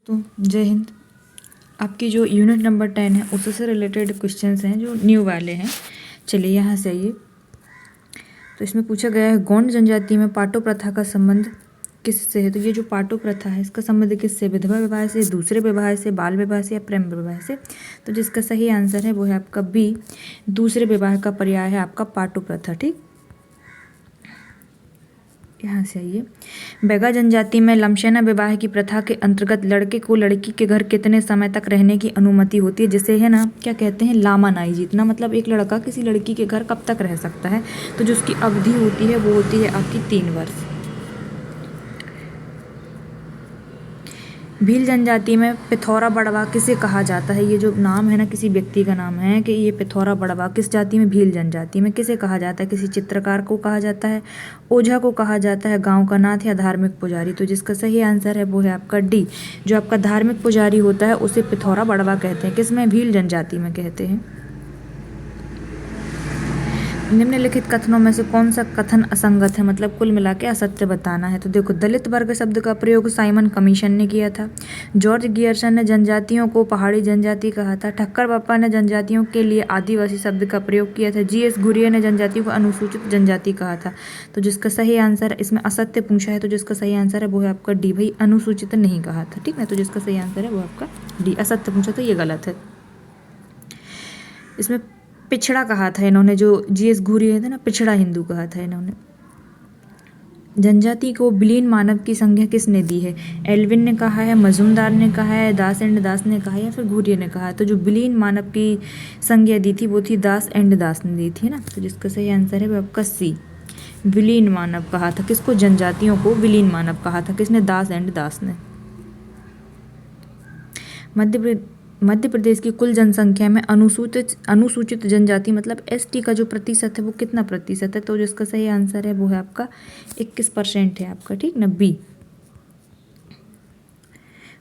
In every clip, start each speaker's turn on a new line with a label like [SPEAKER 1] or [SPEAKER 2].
[SPEAKER 1] तो जय हिंद। आपकी जो यूनिट नंबर 10 है उससे रिलेटेड क्वेश्चंस हैं जो न्यू वाले हैं। चलिए यहाँ से आइए। तो इसमें पूछा गया है गौंड जनजाति में पाटो प्रथा का संबंध किससे है। तो ये जो पाटो प्रथा है इसका संबंध किससे, विधवा विवाह से, दूसरे विवाह से, बाल विवाह से या प्रेम विवाह से। तो जिसका सही आंसर है वो है आपका बी, दूसरे विवाह का पर्याय है आपका पाटो प्रथा। ठीक, यहाँ से आइए। बैगा जनजाति में लमशेना विवाह की प्रथा के अंतर्गत लड़के को लड़की के घर कितने समय तक रहने की अनुमति होती है, जिसे है ना क्या कहते हैं, लामानाई जीतना। मतलब एक लड़का किसी लड़की के घर कब तक रह सकता है। तो जो उसकी अवधि होती है वो होती है आपकी 3 वर्ष। भील जनजाति में पिथौरा बड़वा किसे कहा जाता है। ये जो नाम है ना किसी व्यक्ति का नाम है कि ये पिथौरा बड़वा किस जाति में, भील जनजाति में। किसे कहा जाता है, किसी चित्रकार को कहा जाता है, ओझा को कहा जाता है, गांव का नाथ या धार्मिक पुजारी। तो जिसका सही आंसर है वो है आपका डी, जो आपका धार्मिक पुजारी होता है उसे पिथौरा बड़वा कहते हैं। किसमें, भील जनजाति में कहते हैं। निम्नलिखित कथनों में से कौन सा कथन असंगत है, मतलब कुल मिला के असत्य बताना है। तो देखो, दलित वर्ग शब्द का प्रयोग साइमन कमीशन ने किया था। जॉर्ज गियर्सन ने जनजातियों को पहाड़ी जनजाति कहा था। ठक्कर बापा ने जनजातियों के लिए आदिवासी शब्द का प्रयोग किया था। जीएस घुरिया ने जनजातियों को अनुसूचित जनजाति कहा था। तो जिसका सही आंसर है, इसमें असत्य पूछा है तो जिसका सही आंसर है वो है आपका डी, भाई अनुसूचित नहीं कहा था। ठीक है, तो जिसका सही आंसर है वो आपका डी, असत्य पूछा तो ये गलत है। इसमें पिछड़ा कहा था इन्होंने, जो जीएस घुरिया थे ना, पिछड़ा हिंदू कहा था इन्होंने। जनजाति को विलीन मानव की संज्ञा किसने दी है। एल्विन ने कहा है, मजूमदार ने कहा है, दास एंड दास ने कहा है या फिर घुरिया ने कहा है। तो जो विलीन मानव की संज्ञा दी थी वो थी दास एंड दास ने दी थी ना। तो जिसका सही आंसर है वो आपका सी, विलीन मानव कहा था। किसको, जनजातियों को विलीन मानव कहा था। किसने, दास एंड दास ने। मध्य प्रदेश की कुल जनसंख्या में अनुसूचित जनजाति मतलब एसटी का जो प्रतिशत है वो कितना प्रतिशत है। तो जिसका सही आंसर है वो है आपका 21% है आपका। ठीक ना, बी।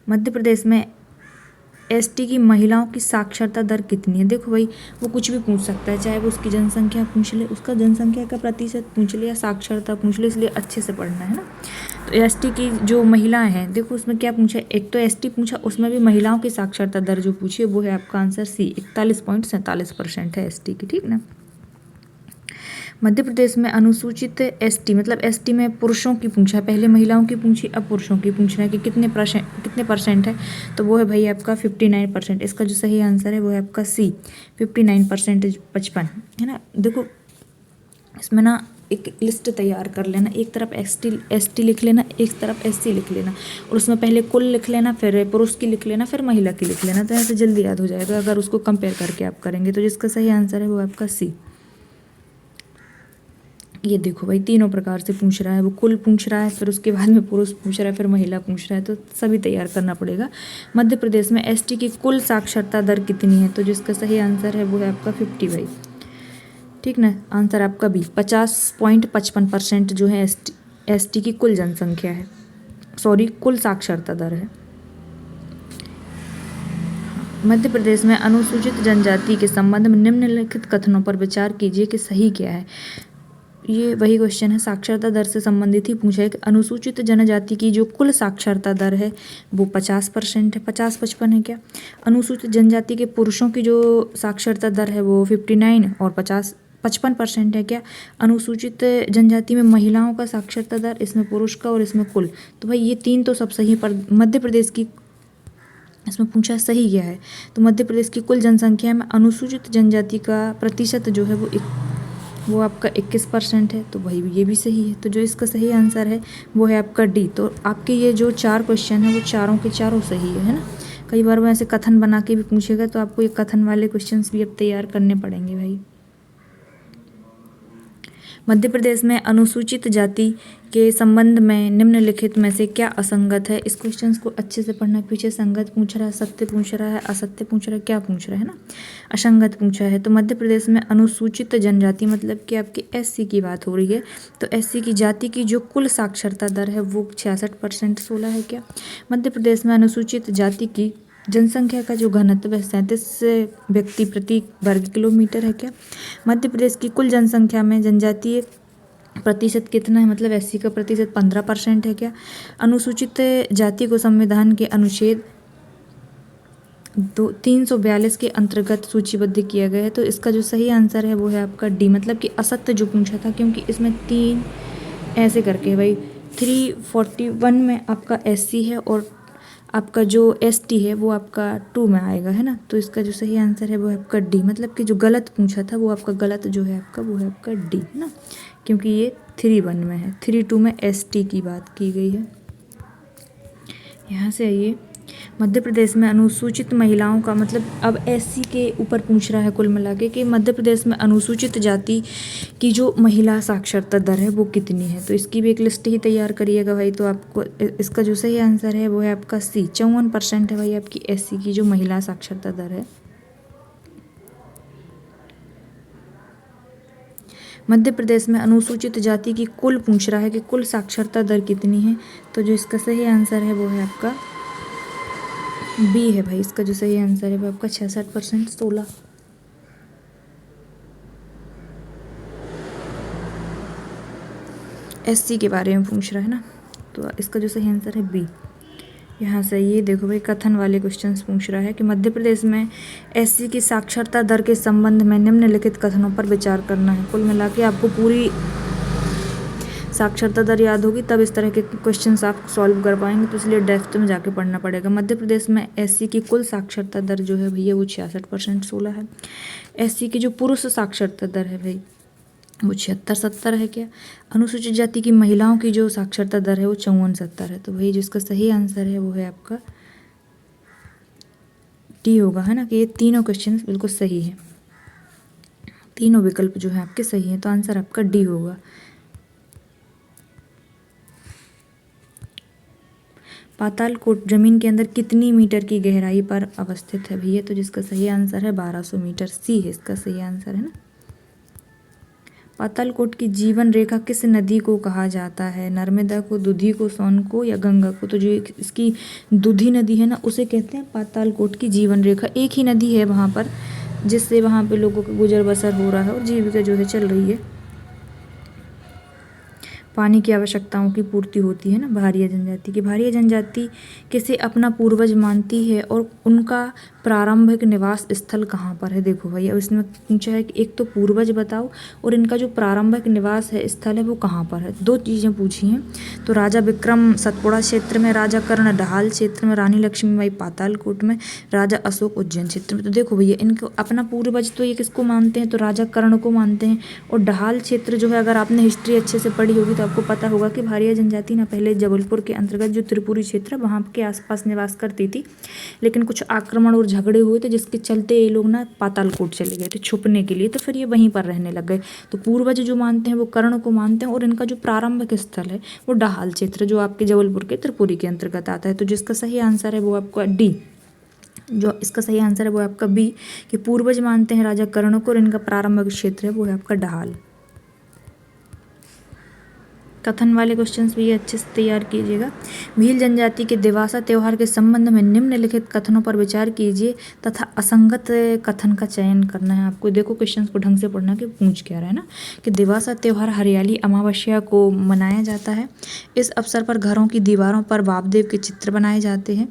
[SPEAKER 1] मध्य प्रदेश में एसटी की महिलाओं की साक्षरता दर कितनी है। देखो भाई, वो कुछ भी पूछ सकता है, चाहे वो उसकी जनसंख्या पूछ ले, उसका जनसंख्या का प्रतिशत पूछ ले या साक्षरता पूछ ले, इसलिए अच्छे से पढ़ना है ना। तो एसटी की जो महिलाएं हैं, देखो उसमें क्या पूछा, एक तो एसटी पूछा, उसमें भी महिलाओं की साक्षरता दर जो पूछी है वो है आपका आंसर सी, 41.47% है एसटी की। ठीक ना। मध्य प्रदेश में अनुसूचित एसटी मतलब एसटी में पुरुषों की पूछा है, पहले महिलाओं की पूछी अब पुरुषों की पूछ रहा है कि कितने परसेंट है। तो वो है भाई आपका 59%। इसका जो सही आंसर है वो है आपका सी, 59% 55 है ना। देखो इसमें ना एक लिस्ट तैयार कर लेना, एक तरफ एसटी लिख लेना, एक तरफ एससी लिख लेना, और उसमें पहले कुल लिख लेना, फिर पुरुष की लिख लेना, फिर महिला की लिख लेना। तो ऐसे जल्दी याद हो जाएगा अगर उसको कंपेयर करके आप करेंगे। तो जिसका सही आंसर है वो आपका सी। ये देखो भाई, तीनों प्रकार से पूछ रहा है, वो कुल पूछ रहा है, फिर उसके बाद में पुरुष पूछ रहा है, फिर महिला पूछ रहा है, तो सभी तैयार करना पड़ेगा। मध्य प्रदेश में एसटी की कुल साक्षरता दर कितनी है। तो जिसका सही आंसर है वो है आपका 50 भाई। ठीक ना, आंसर आपका बी, 50.55% जो है एसटी की कुल जनसंख्या है, सॉरी कुल साक्षरता दर है। मध्य प्रदेश में अनुसूचित जनजाति के संबंध में निम्नलिखित कथनों पर विचार कीजिए कि सही क्या है। ये वही क्वेश्चन है, साक्षरता दर से संबंधित ही पूछा है कि अनुसूचित जनजाति की जो कुल साक्षरता दर है वो 50% है। 50-55 है क्या। अनुसूचित जनजाति के पुरुषों की जो साक्षरता दर है वो 59 और 55% है क्या। अनुसूचित जनजाति में महिलाओं का साक्षरता दर, इसमें पुरुष का और इसमें कुल, तो भाई ये तीन तो सब सही। पर मध्य प्रदेश की इसमें पूछा सही क्या है। तो मध्य प्रदेश की कुल जनसंख्या में अनुसूचित जनजाति का प्रतिशत जो है वो आपका 21% है। तो भाई ये भी सही है। तो जो इसका सही आंसर है वो है आपका डी। तो आपके ये जो 4 क्वेश्चन है वो चारों के चारों सही है ना। कई बार वो ऐसे कथन बना के भी पूछेगा तो आपको ये कथन वाले क्वेश्चंस भी अब तैयार करने पड़ेंगे भाई। मध्य प्रदेश में अनुसूचित जाति के संबंध में निम्नलिखित में से क्या असंगत है। इस क्वेश्चंस को अच्छे से पढ़ना। पीछे संगत पूछ रहा है, सत्य पूछ रहा है, असत्य पूछ रहा है, क्या पूछ रहा है ना, असंगत पूछा है। तो मध्य प्रदेश में अनुसूचित जनजाति मतलब कि आपकी एससी की बात हो रही है। तो एससी की जाति की जो कुल साक्षरता दर है वो 66% 16 है क्या। मध्य प्रदेश में अनुसूचित जाति की जनसंख्या का जो घनत्व है 37 व्यक्ति प्रति वर्ग किलोमीटर है क्या। मध्य प्रदेश की कुल जनसंख्या में जनजातीय प्रतिशत कितना है, मतलब एससी का प्रतिशत 15% है क्या। अनुसूचित जाति को संविधान के अनुच्छेद 342 के अंतर्गत सूचीबद्ध किया गया है। तो इसका जो सही आंसर है वो है आपका डी, मतलब कि असत्य जो पूछा था, क्योंकि इसमें 3 ऐसे करके है भाई। 341 में आपका SC है और आपका जो ST है वो आपका 2 में आएगा, है ना। तो इसका जो सही आंसर है वो है आपका डी, मतलब कि जो गलत पूछा था वो आपका गलत जो है आपका वो है आपका डी, है ना, क्योंकि ये 31 में है। 32 में ST की बात की गई है। यहाँ से आइए, मध्य प्रदेश में अनुसूचित महिलाओं का, मतलब अब SC के ऊपर पूछ रहा है कुल मिला के कि मध्य प्रदेश में अनुसूचित जाति की जो महिला साक्षरता दर है वो कितनी है। तो इसकी भी एक लिस्ट ही तैयार करिएगा भाई। तो आपको इसका जो सही आंसर है वो है आपका C, 54% है भाई आपकी SC की जो महिला साक्षरता दर है। मध्य प्रदेश में अनुसूचित जाति की कुल पूछ रहा है कि कुल साक्षरता दर कितनी है। तो जो इसका सही आंसर है वो है आपका बी है भाई। इसका जो सही आंसर है वो आपका 66%, 16। SC के बारे में पूछ रहा है ना, तो इसका जो सही आंसर है बी। यहाँ से ये देखो भाई, कथन वाले क्वेश्चंस पूछ रहा है कि मध्य प्रदेश में SC की साक्षरता दर के संबंध में निम्नलिखित कथनों पर विचार करना है। कुल मिला के आपको पूरी साक्षरता दर याद होगी तब इस तरह के क्वेश्चंस आप सॉल्व कर पाएंगे, तो इसलिए डेप्थ में जाके पढ़ना पड़ेगा। मध्य प्रदेश में SC की कुल साक्षरता दर जो है भैया वो 66%, 16 है। SC की जो पुरुष साक्षरता दर है भाई वो 76-70 है क्या। अनुसूचित जाति की महिलाओं की जो साक्षरता दर है वो 54-70 है। तो भाई जिसका सही आंसर है वो है आपका डी होगा, है ना, कि ये तीनों क्वेश्चन बिल्कुल सही है, तीनों विकल्प जो है आपके सही हैं, तो आंसर आपका डी होगा। पातालकोट जमीन के अंदर कितनी मीटर की गहराई पर अवस्थित है भैया। तो जिसका सही आंसर है 1200 मीटर, सी है इसका सही आंसर, है ना। पातालकोट की जीवन रेखा किस नदी को कहा जाता है। नर्मदा को, दुधी को, सोन को या गंगा को। तो जो इसकी दुधी नदी है ना उसे कहते हैं पातालकोट की जीवन रेखा। एक ही नदी है वहाँ पर जिससे वहाँ पे लोगों का गुजर बसर हो रहा है और जीविका जो है चल रही है, पानी की आवश्यकताओं की पूर्ति होती है ना। भारिया जनजाति की, भारिया जनजाति किसे अपना पूर्वज मानती है और उनका प्रारंभिक निवास स्थल कहाँ पर है। देखो भाई अब इसमें पूछा है कि एक तो पूर्वज बताओ और इनका जो प्रारंभिक निवास है स्थल है वो कहाँ पर है। दो चीज़ें पूछी हैं, तो राजा विक्रम सतपुड़ा क्षेत्र में, राजा कर्ण ढाल क्षेत्र में, रानी लक्ष्मीबाई पातालकोट में, राजा अशोक उज्जैन क्षेत्र में। तो देखो भैया इनको अपना पूर्वज तो ये किसको मानते हैं, तो राजा कर्ण को मानते हैं। और ढाल क्षेत्र जो है, अगर आपने हिस्ट्री अच्छे से पढ़ी होगी तो आपको पता होगा कि भारिया जनजाति ना पहले जबलपुर के अंतर्गत जो त्रिपुरी क्षेत्र वहाँ के आसपास निवास करती थी, लेकिन कुछ आक्रमण और झगड़े हुए थे जिसके चलते ये लोग ना पातालकोट चले गए थे छुपने के लिए, तो फिर ये वहीं पर रहने लग गए। तो पूर्वज जो मानते हैं वो कर्ण को मानते हैं और इनका जो प्रारंभिक स्थल है वो ढाल क्षेत्र जो आपके जबलपुर के त्रिपुरी के अंतर्गत आता है। तो जिसका सही आंसर है वो आपका डी, जो इसका सही आंसर है वो आपका बी, कि पूर्वज मानते हैं राजा कर्ण को और इनका प्रारंभिक क्षेत्र है वो है आपका ढाल। कथन वाले क्वेश्चंस भी अच्छे से तैयार कीजिएगा। भील जनजाति के दिवासा त्योहार के संबंध में निम्नलिखित कथनों पर विचार कीजिए तथा असंगत कथन का चयन करना है आपको। देखो क्वेश्चंस को ढंग से पढ़ना कि पूछ क्या रहा है ना, कि दिवासा त्योहार हरियाली अमावस्या को मनाया जाता है। इस अवसर पर घरों की दीवारों पर वामदेव के चित्र बनाए जाते हैं।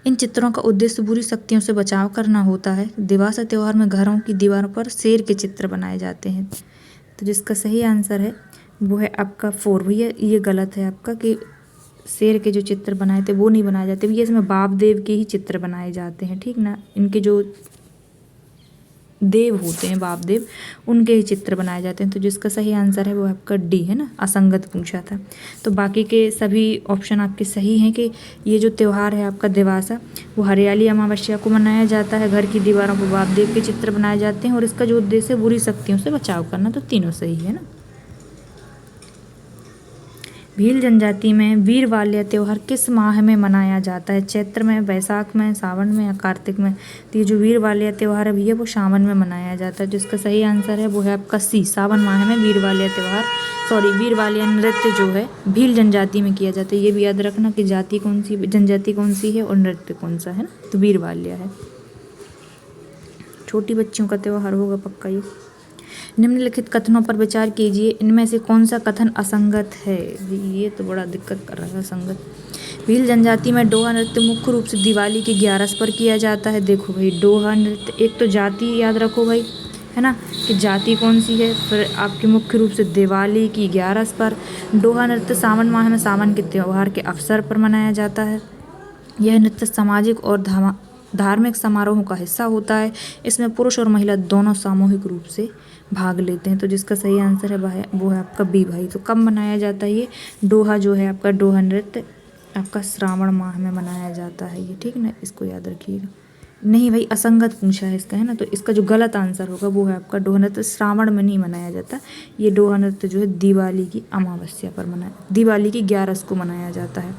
[SPEAKER 1] इन चित्रों का उद्देश्य बुरी शक्तियों से बचाव करना होता है। दिवासा त्योहार में घरों की दीवारों पर शेर के चित्र बनाए जाते हैं। तो जिसका सही आंसर है वो है आपका 4। भैया ये गलत है आपका, कि शेर के जो चित्र बनाए थे वो नहीं बनाए जाते भैया, इसमें वामदेव के ही चित्र बनाए जाते हैं, ठीक ना। इनके जो देव होते हैं वामदेव, उनके ही चित्र बनाए जाते हैं। तो जिसका सही आंसर है वो आपका डी, है ना, असंगत पूछा था। तो बाकी के सभी ऑप्शन आपके सही हैं कि ये जो त्यौहार है आपका दिवासा वो हरियाली अमावस्या को मनाया जाता है। घर की दीवारों पर वामदेव के चित्र बनाए जाते हैं और इसका जो उद्देश्य है बुरी शक्तियों से बचाव करना। तो तीनों सही है ना। भील जनजाति में वीरवाल्या त्यौहार किस माह में मनाया जाता है। चैत्र में, वैशाख में, सावन में या कार्तिक में। तो ये जो वीरवाल्या त्यौहार है भैया वो सावन में मनाया जाता है। जिसका सही आंसर है वो है आपका सी, सावन माह में वीरवाल्या त्यौहार, वीरवाल्या नृत्य जो है भील जनजाति में किया जाता है। ये भी याद रखना कि जाति कौन सी, जनजाति कौन सी है और नृत्य कौन सा है ना, तो वीरवाल्या है। छोटी बच्चियों का त्यौहार होगा पक्का ये। निम्नलिखित कथनों पर विचार कीजिए, इनमें से कौन सा कथन असंगत है। ये तो बड़ा दिक्कत कर रहा है असंगत। भील जनजाति में डोहा नृत्य मुख्य रूप से दिवाली की 11 पर किया जाता है। देखो भाई डोहा नृत्य, एक तो जाति याद रखो भाई, है ना, कि जाति कौन सी है, फिर आपकी मुख्य रूप से दिवाली की 11 पर। डोहा नृत्य सावन माह में सावन के त्यौहार के अवसर पर मनाया जाता है। यह नृत्य सामाजिक और धार्मिक समारोहों का हिस्सा होता है। इसमें पुरुष और महिला दोनों सामूहिक रूप से भाग लेते हैं। तो जिसका सही आंसर है वो है आपका बी भाई। तो कब मनाया जाता है ये डोहा जो है आपका, डोहा नृत्य आपका श्रावण माह में मनाया जाता है ये, ठीक ना, इसको याद रखिएगा। नहीं भाई असंगत पूछा है इसका, है ना, तो इसका जो गलत आंसर होगा वो है आपका डोहा नृत्य श्रावण में नहीं मनाया जाता। ये डोहा नृत्य जो है दिवाली की अमावस्या पर दिवाली की 11 को मनाया जाता है।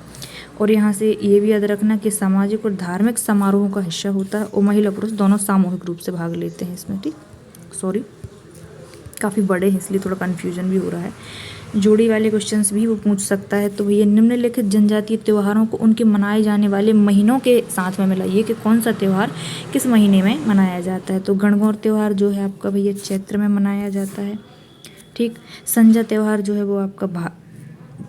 [SPEAKER 1] और यहाँ से ये भी याद रखना कि सामाजिक और धार्मिक समारोहों का हिस्सा होता है और महिला पुरुष दोनों सामूहिक रूप से भाग लेते हैं इसमें, ठीक। सॉरी काफ़ी बड़े हैं इसलिए थोड़ा कन्फ्यूजन भी हो रहा है। जोड़ी वाले क्वेश्चंस भी वो पूछ सकता है। तो ये निम्नलिखित जनजातीय त्योहारों को उनके मनाए जाने वाले महीनों के साथ में मिलाइए कि कौन सा त्यौहार किस महीने में मनाया जाता है। तो गणगौर त्यौहार जो है आपका भैया चैत्र में मनाया जाता है, ठीक। संजा त्यौहार जो है वो आपका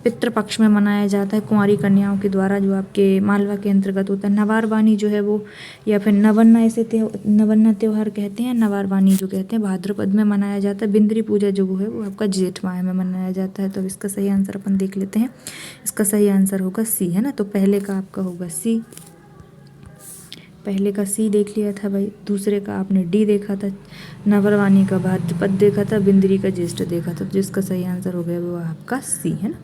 [SPEAKER 1] पितृपक्ष में मनाया जाता है, कुंवारी कन्याओं के द्वारा, जो आपके मालवा के अंतर्गत होता है। नवारवानी जो है वो, या फिर नवन्ना, ऐसे नवन्ना त्यौहार कहते हैं, नवारवानी जो कहते हैं भाद्रपद में मनाया जाता है। बिंदरी पूजा जो वो है वो आपका जेठ माह में मनाया जाता है। तो इसका सही आंसर अपन देख लेते हैं। इसका सही आंसर होगा सी, है ना। तो पहले का आपका होगा सी, पहले का सी देख लिया था भाई, दूसरे का आपने डी देखा था, नवरवानी का भाद्रपद देखा था, बिंदरी का ज्येष्ठ देखा था। तो जिसका सही आंसर हो गया वो आपका सी, है ना।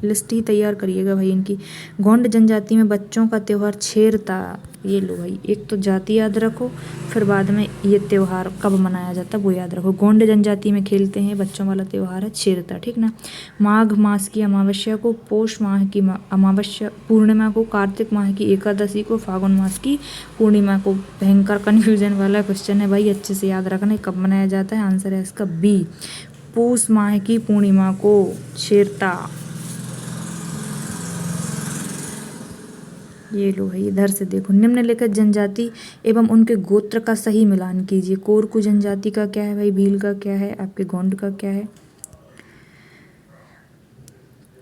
[SPEAKER 1] लिस्ट ही तैयार करिएगा भाई इनकी। गोंड जनजाति में बच्चों का त्यौहार छेरता, ये लो भाई, एक तो जाति याद रखो, फिर बाद में ये त्यौहार कब मनाया जाता है वो याद रखो। गोंड जनजाति में खेलते हैं बच्चों वाला त्यौहार है छेरता, ठीक ना। माघ मास की अमावस्या को, पौष माह की अमावस्या पूर्णिमा को, कार्तिक माह की एकादशी को, फागुन मास की पूर्णिमा को। भयंकर कन्फ्यूजन वाला क्वेश्चन है भाई, अच्छे से याद रखना कब मनाया जाता है। आंसर है इसका बी, पौष माह की पूर्णिमा को छेरता। ये लो भाई इधर से देखो, निम्नलिखित जनजाति एवं उनके गोत्र का सही मिलान कीजिए। कोरकू जनजाति का क्या है भाई, भील का क्या है, आपके गोंड का क्या है।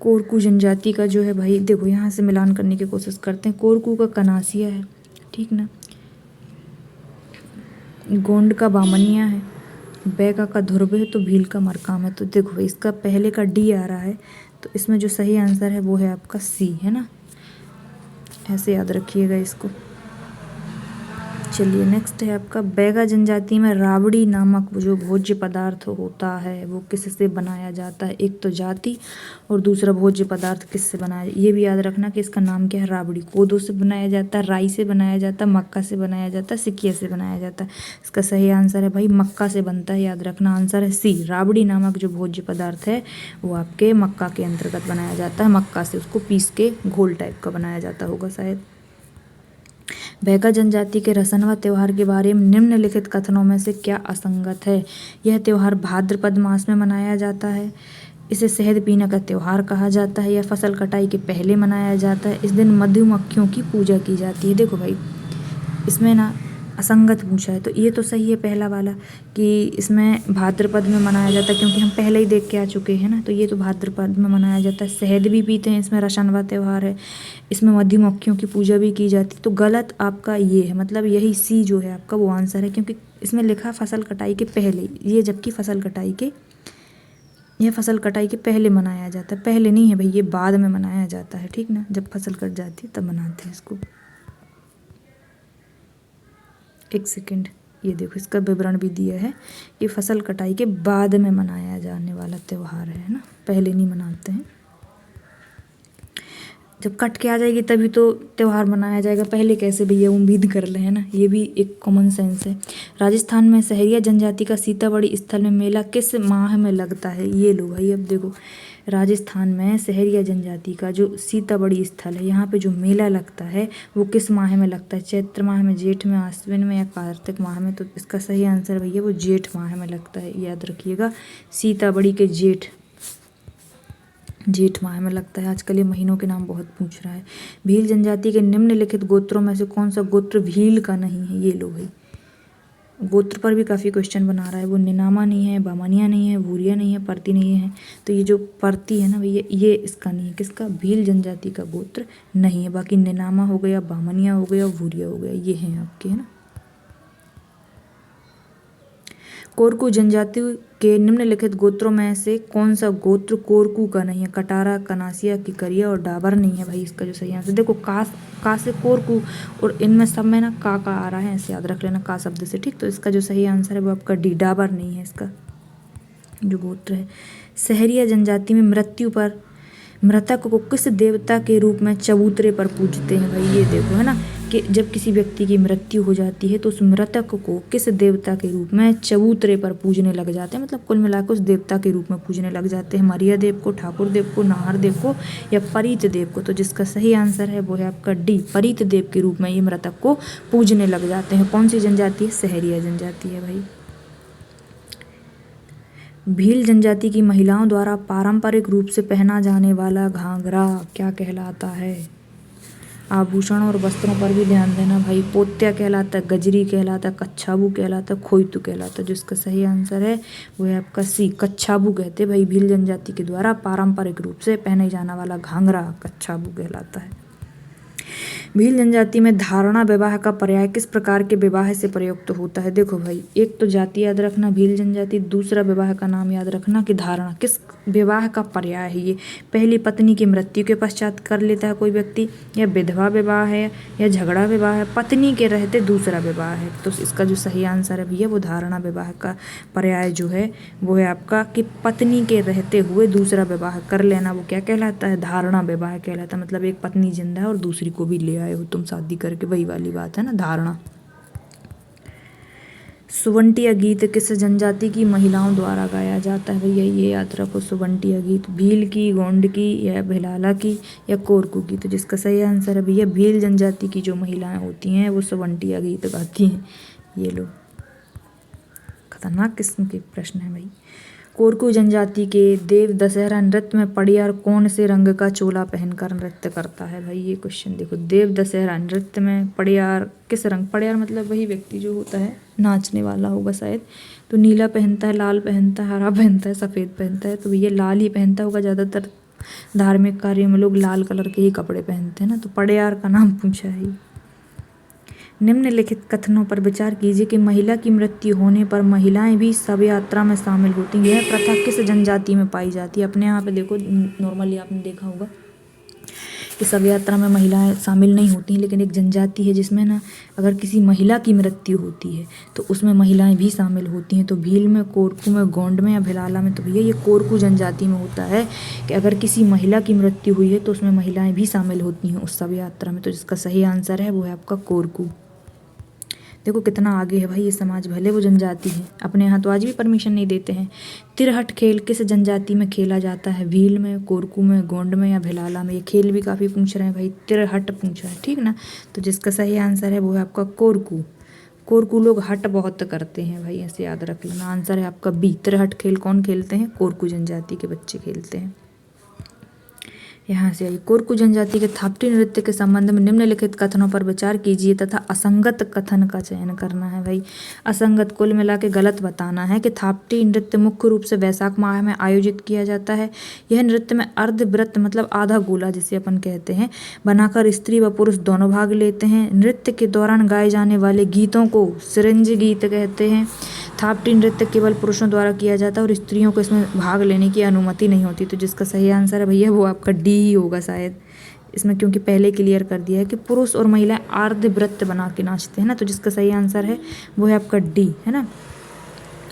[SPEAKER 1] कोरकू जनजाति का जो है भाई देखो, यहाँ से मिलान करने की कोशिश करते हैं। कोरकू का कनासिया है, ठीक ना। गोंड का बामनिया है, बैका का ध्रुव है, तो भील का मरकाम है। तो देखो भाई इसका पहले का डी आ रहा है, तो इसमें जो सही आंसर है वो है आपका सी, है ना। ऐसे याद रखिएगा इसको। चलिए नेक्स्ट है आपका, बैगा जनजाति में राबड़ी नामक जो भोज्य पदार्थ होता है वो किससे बनाया जाता है। एक तो जाति और दूसरा भोज्य पदार्थ किससे बनाया, ये भी याद रखना कि इसका नाम क्या है। राबड़ी कोदो से बनाया जाता है, राई से बनाया जाता है, मक्का से बनाया जाता है, सिकिया से बनाया जाता है। इसका सही आंसर है भाई मक्का से बनता है, याद रखना। आंसर है सी, राबड़ी नामक जो भोज्य पदार्थ है वो आपके मक्का के अंतर्गत बनाया जाता है। मक्का से उसको पीस के घोल टाइप का बनाया जाता होगा शायद। बैगा जनजाति के रसनवा त्यौहार के बारे में निम्नलिखित कथनों में से क्या असंगत है। यह त्यौहार भाद्रपद मास में मनाया जाता है, इसे शहद पीने का त्यौहार कहा जाता है, यह फसल कटाई के पहले मनाया जाता है, इस दिन मधुमक्खियों की पूजा की जाती है। देखो भाई इसमें ना असंगत पूछा है, तो ये तो सही है पहला वाला कि इसमें भाद्रपद में मनाया जाता है, क्योंकि हम पहले ही देख के आ चुके हैं ना। तो ये तो भाद्रपद में मनाया जाता है, शहद भी पीते हैं, इसमें रसनवा त्यौहार है, इसमें मधुमक्खियों की पूजा भी की जाती है। तो गलत आपका ये है, मतलब यही सी जो है आपका वो आंसर है, क्योंकि इसमें लिखा फसल कटाई के पहले, ये जबकि फसल कटाई के पहले मनाया जाता है। पहले नहीं है भाई, ये बाद में मनाया जाता है, ठीक ना। जब फसल कट जाती है तब मनाते हैं इसको। एक सेकेंड, ये देखो इसका विवरण भी दिया है कि फसल कटाई के बाद में मनाया जाने वाला त्यौहार है ना, पहले नहीं मनाते हैं। जब कट के आ जाएगी तभी तो त्यौहार मनाया जाएगा, पहले कैसे भैया, उम्मीद कर ले, है ना। ये भी एक कॉमन सेंस है। राजस्थान में सहरिया जनजाति का सीताबड़ी स्थल में मेला किस माह में लगता है। ये लो भाई, अब देखो राजस्थान में सहरिया जनजाति का जो सीताबड़ी स्थल है, यहाँ पे जो मेला लगता है वो किस माह में लगता है। चैत्र माह में, जेठ में, आश्विन में या कार्तिक माह में। तो इसका सही आंसर भैया वो जेठ माह में लगता है, याद रखिएगा। सीताबड़ी के जेठ माह में लगता है। आजकल ये महीनों के नाम बहुत पूछ रहा है। भील जनजाति के निम्नलिखित गोत्रों में से कौन सा गोत्र भील का नहीं है। ये लो भाई, गोत्र पर भी काफ़ी क्वेश्चन बना रहा है। वो निनामा नहीं है, बामनिया नहीं है, भूरिया नहीं है, परती नहीं है। तो ये जो परती है ना भैया, ये इसका नहीं है। किसका? भील जनजाति का गोत्र नहीं है। बाकी निनामा हो गया, बामनिया हो गया, भूरिया हो गया, ये हैं आपके, है ना। कोरकू जनजाति के निम्नलिखित गोत्रों में से कौन सा गोत्र कोरकू का नहीं है? कटारा, कनासिया, किकरिया और डाबर नहीं है भाई इसका जो सही आंसर। देखो का से कोरकू, और इनमें सब में ना का आ रहा है, ऐसे याद रख लेना का शब्द से, ठीक। तो इसका जो सही आंसर है वो आपका डी, डाबर नहीं है इसका जो गोत्र है। सहरिया जनजाति में मृत्यु पर मृतक को किस देवता के रूप में चबूतरे पर पूजते हैं? भाई ये देखो, है ना, कि जब किसी व्यक्ति की मृत्यु हो जाती है तो उस मृतक को किस देवता के रूप में चबूतरे पर पूजने लग जाते हैं। मतलब कुल मिलाकर उस देवता के रूप में पूजने लग जाते हैं। मरिया देव को, ठाकुर देव को, नाहर देव को या परीत देव को। तो जिसका सही आंसर है वो है आपका डी, परीत देव के रूप में ये मृतक को पूजने लग जाते हैं। कौन सी जनजाति है? सहरिया जनजाति है भाई। भील जनजाति की महिलाओं द्वारा पारंपरिक रूप से पहना जाने वाला घाघरा क्या कहलाता है? आभूषण और वस्त्रों पर भी ध्यान देना भाई। पोत्या कहलाता है, गजरी कहलाता है, कच्छाबू कहलाता है, खोइतू कहलाता है। जो इसका सही आंसर है वो है आपका सी, कच्छाबू कहते हैं भाई। भील जनजाति के द्वारा पारंपरिक रूप से पहने जाने वाला घाघरा कच्छाबू कहलाता है। भील जनजाति में धारणा विवाह का पर्याय किस प्रकार के विवाह से प्रयुक्त होता है? देखो भाई, एक तो जाति याद रखना भील जनजाति, दूसरा विवाह का नाम याद रखना कि धारणा किस विवाह का पर्याय है ये। पहली पत्नी की मृत्यु के पश्चात कर लेता है कोई व्यक्ति, या विधवा विवाह है, या झगड़ा विवाह है, पत्नी के रहते दूसरा विवाह है। तो इसका जो सही आंसर है भैया वो धारणा विवाह का पर्याय जो है वो है आपका कि पत्नी के रहते हुए दूसरा विवाह कर लेना, वो क्या कहलाता है? धारणा विवाह कहलाता है। मतलब एक पत्नी जिंदा है और दूसरी को भी ले आए हो तुम शादी करके, वही वाली बात है ना, धारणा। सुवंटिया गीत किस जनजाति की महिलाओं द्वारा गाया जाता है? भैया ये याद रखो, सुवंटिया गीत भील की, गोंड की, या भिलाला की, या कोरकू की। तो जिसका सही आंसर है भैया भील जनजाति की जो महिलाएं होती हैं वो सुवंटिया गीत गाती हैं। ये लो, खतरनाक किस्म के प्रश्न है भाई। कोरकू जनजाति के देव दशहरा नृत्य में पड़ियार कौन से रंग का चोला पहनकर नृत्य करता है? भाई ये क्वेश्चन देखो, देव दशहरा नृत्य में पड़ियार किस रंग? पड़ियार मतलब वही व्यक्ति जो होता है, नाचने वाला होगा शायद। तो नीला पहनता है, लाल पहनता है, हरा पहनता है, सफ़ेद पहनता है। तो ये लाल ही पहनता होगा, ज़्यादातर धार्मिक कार्यों में लोग लाल कलर के ही कपड़े पहनते हैं ना। तो पड़ियार का नाम पूछा है। निम्नलिखित कथनों पर विचार कीजिए कि महिला की मृत्यु होने पर महिलाएं भी शव यात्रा में शामिल होती हैं। यह प्रथा किस जनजाति में पाई जाती है? अपने यहाँ पे देखो, नॉर्मली आपने देखा होगा कि शव यात्रा में महिलाएं शामिल नहीं होती हैं, लेकिन एक जनजाति है जिसमें ना अगर किसी महिला की मृत्यु होती है तो उसमें महिलाएं भी शामिल होती हैं। तो भील में, कोरकू में, गोंड में या भिलाला में। तो भैया ये कोरकू जनजाति में होता है कि अगर किसी महिला की मृत्यु हुई है तो उसमें महिलाएं भी शामिल होती हैं उस शव यात्रा में। तो जिसका सही आंसर है वो है आपका कोरकू। देखो कितना आगे है भाई ये समाज, भले वो जनजाति है, अपने यहाँ तो आज भी परमिशन नहीं देते हैं। तिरहट खेल किस जनजाति में खेला जाता है? भील में, कोरकू में, गोंड में या भिलाला में। ये खेल भी काफ़ी पूछ रहे हैं भाई, तिरहट पूछा है, ठीक ना। तो जिसका सही आंसर है वो है आपका कोरकू। कोरकू लोग हट बहुत करते हैं भाई, ऐसे याद रख लेना। आंसर है आपका बी, तिरहट खेल कौन खेलते हैं? कोरकू जनजाति के बच्चे खेलते हैं। यहाँ से आइए, कोरकू जनजाति के थापटी नृत्य के संबंध में निम्नलिखित कथनों पर विचार कीजिए तथा असंगत कथन का चयन करना है भाई। असंगत कुल मिला के गलत बताना है कि थापटी नृत्य मुख्य रूप से वैशाख माह में आयोजित किया जाता है। यह नृत्य में अर्धवृत्त मतलब आधा गोला जिसे अपन कहते हैं बनाकर स्त्री व पुरुष दोनों भाग लेते हैं। नृत्य के दौरान गाए जाने वाले गीतों को सिरिंज गीत कहते हैं। थापटी नृत्य केवल पुरुषों द्वारा किया जाता है और स्त्रियों को इसमें भाग लेने की अनुमति नहीं होती। तो जिसका सही आंसर है भैया वो आपका डी ही होगा शायद इसमें, क्योंकि पहले क्लियर कर दिया है कि पुरुष और महिलाएं अर्धवृत्त बना के नाचते हैं ना। तो जिसका सही आंसर है वो है आपका डी, है ना।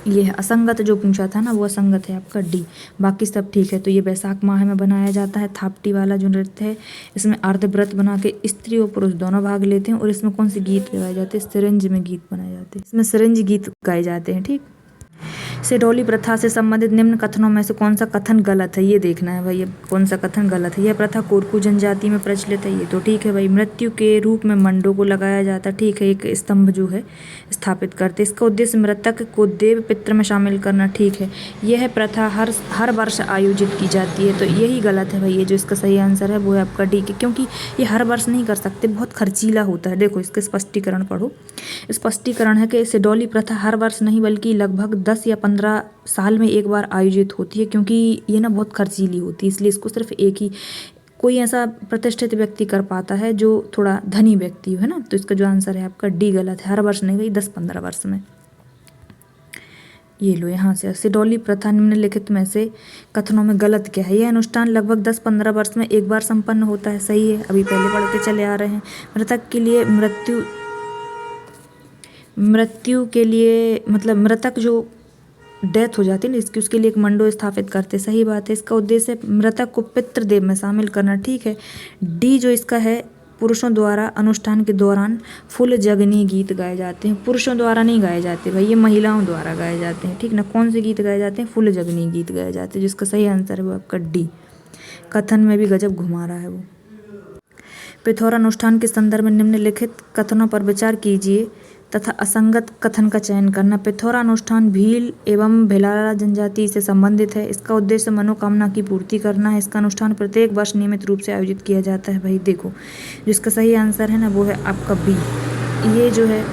[SPEAKER 1] ये है असंगत जो पूछा था ना, वो असंगत है आपका डी, बाकी सब ठीक है। तो ये वैशाख माह में बनाया जाता है थापटी वाला जो नृत्य है। इसमें अर्धव्रत बना के स्त्री और पुरुष दोनों भाग लेते हैं। और इसमें कौन से गीत गाए जाते हैं? सिरिंज में गीत बनाए जाते हैं, इसमें सिरिंज गीत गाए जाते हैं, ठीक। सिडौली प्रथा से संबंधित निम्न कथनों में से कौन सा कथन गलत है, ये देखना है भाई, अब कौन सा कथन गलत है। यह प्रथा कोरकू जनजाति में प्रचलित है, ये तो ठीक है भाई। मृत्यु के रूप में मंडों को लगाया जाता है, ठीक है, एक स्तंभ जो है स्थापित करते। इसका उद्देश्य मृतक को देव पित्र में शामिल करना, ठीक है। यह प्रथा हर वर्ष आयोजित की जाती है, तो यही गलत है भाई। ये जो इसका सही आंसर है वो है आपका डी, क्योंकि ये हर वर्ष नहीं कर सकते, बहुत खर्चीला होता है। देखो इसके स्पष्टीकरण पढ़ो। स्पष्टीकरण है कि सिडौली प्रथा हर वर्ष नहीं बल्कि लगभग 10 या 15 साल में एक बार आयोजित होती है, क्योंकि ये ना बहुत खर्चीली होती है, इसलिए इसको सिर्फ एक ही कोई ऐसा प्रतिष्ठित व्यक्ति कर पाता है जो थोड़ा धनी व्यक्ति है ना। तो इसका जो आंसर है आपका डी गलत है, हर वर्ष नहीं भाई, 10-15 वर्ष में। ये लो यहाँ से, सिडौली प्रथा निम्नलिखित में से कथनों में गलत क्या है। यह अनुष्ठान लगभग 10-15 वर्ष में एक बार संपन्न होता है, सही है, अभी पहले पढ़ के चले आ रहे हैं। मृतक के लिए मृत्यु के लिए मतलब मृतक जो डेथ हो जाती है ना इसकी, उसके लिए एक मंडो स्थापित करते, सही बात है। इसका उद्देश्य मृतक को पितृदेव में शामिल करना, ठीक है। डी जो इसका है, पुरुषों द्वारा अनुष्ठान के दौरान फुल जगनी गीत गाए जाते हैं, पुरुषों द्वारा नहीं गाए जाते भाई, ये महिलाओं द्वारा गाए जाते हैं, ठीक ना। कौन से गीत गाए जाते हैं, फुल जगनी गीत गाए जाते हैं, जिसका सही आंसर है वो आपका डी। कथन में भी गजब घुमा रहा है वो। पिथौरा अनुष्ठान के संदर्भ में निम्नलिखित कथनों पर विचार कीजिए तथा असंगत कथन का चयन करना। पिथौरा अनुष्ठान भील एवं भिलाला जनजाति से संबंधित है। इसका उद्देश्य मनोकामना की पूर्ति करना है। इसका अनुष्ठान प्रत्येक वर्ष नियमित रूप से आयोजित किया जाता है भाई। देखो जिसका सही आंसर है ना वो है आपका बी। ये जो है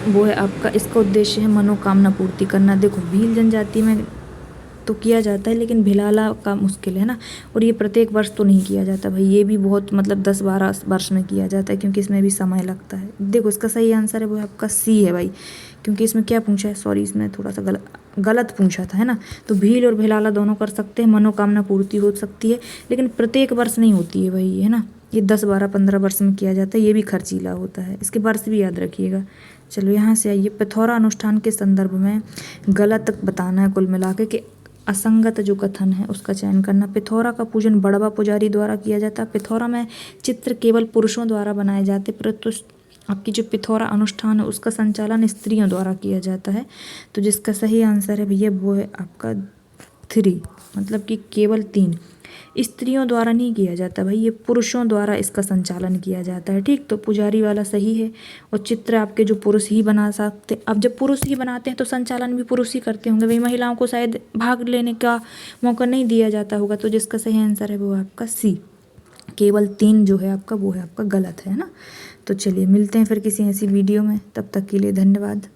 [SPEAKER 1] वो है आपका, इसका उद्देश्य है मनोकामना पूर्ति करना। देखो भील जनजाति में तो किया जाता है, लेकिन भिलाला का मुश्किल है ना, और ये प्रत्येक वर्ष तो नहीं किया जाता भाई, ये भी बहुत मतलब 10-12 वर्ष में किया जाता है, क्योंकि इसमें भी समय लगता है। देखो इसका सही आंसर है वो आपका सी है भाई, क्योंकि इसमें क्या पूछा है, सॉरी इसमें थोड़ा सा गलत पूछा था, है ना। तो भील और भिलाला दोनों कर सकते हैं, मनोकामना पूर्ति हो सकती है, लेकिन प्रत्येक वर्ष नहीं होती है भाई, है ना। ये 10-12-15 वर्ष में किया जाता है, ये भी खर्चीला होता है, इसके वर्ष भी याद रखिएगा। चलो यहाँ से आइए, पिथौरा अनुष्ठान के संदर्भ में गलत बताना है कुल मिला के, असंगत जो कथन है उसका चयन करना। पिथौरा का पूजन बड़वा पुजारी द्वारा किया जाता है। पिथौरा में चित्र केवल पुरुषों द्वारा बनाए जाते, परंतु आपकी जो पिथौरा अनुष्ठान है उसका संचालन स्त्रियों द्वारा किया जाता है। तो जिसका सही आंसर है भैया वो है आपका 3, मतलब कि केवल 3। स्त्रियों द्वारा नहीं किया जाता भाई, ये पुरुषों द्वारा इसका संचालन किया जाता है, ठीक। तो पुजारी वाला सही है, और चित्र आपके जो पुरुष ही बना सकते। अब जब पुरुष ही बनाते हैं तो संचालन भी पुरुष ही करते होंगे भाई, महिलाओं को शायद भाग लेने का मौका नहीं दिया जाता होगा। तो जिसका सही आंसर है वो आपका सी, केवल 3 जो है आपका वो है आपका गलत है ना। तो चलिए मिलते हैं फिर किसी ऐसी वीडियो में, तब तक के लिए धन्यवाद।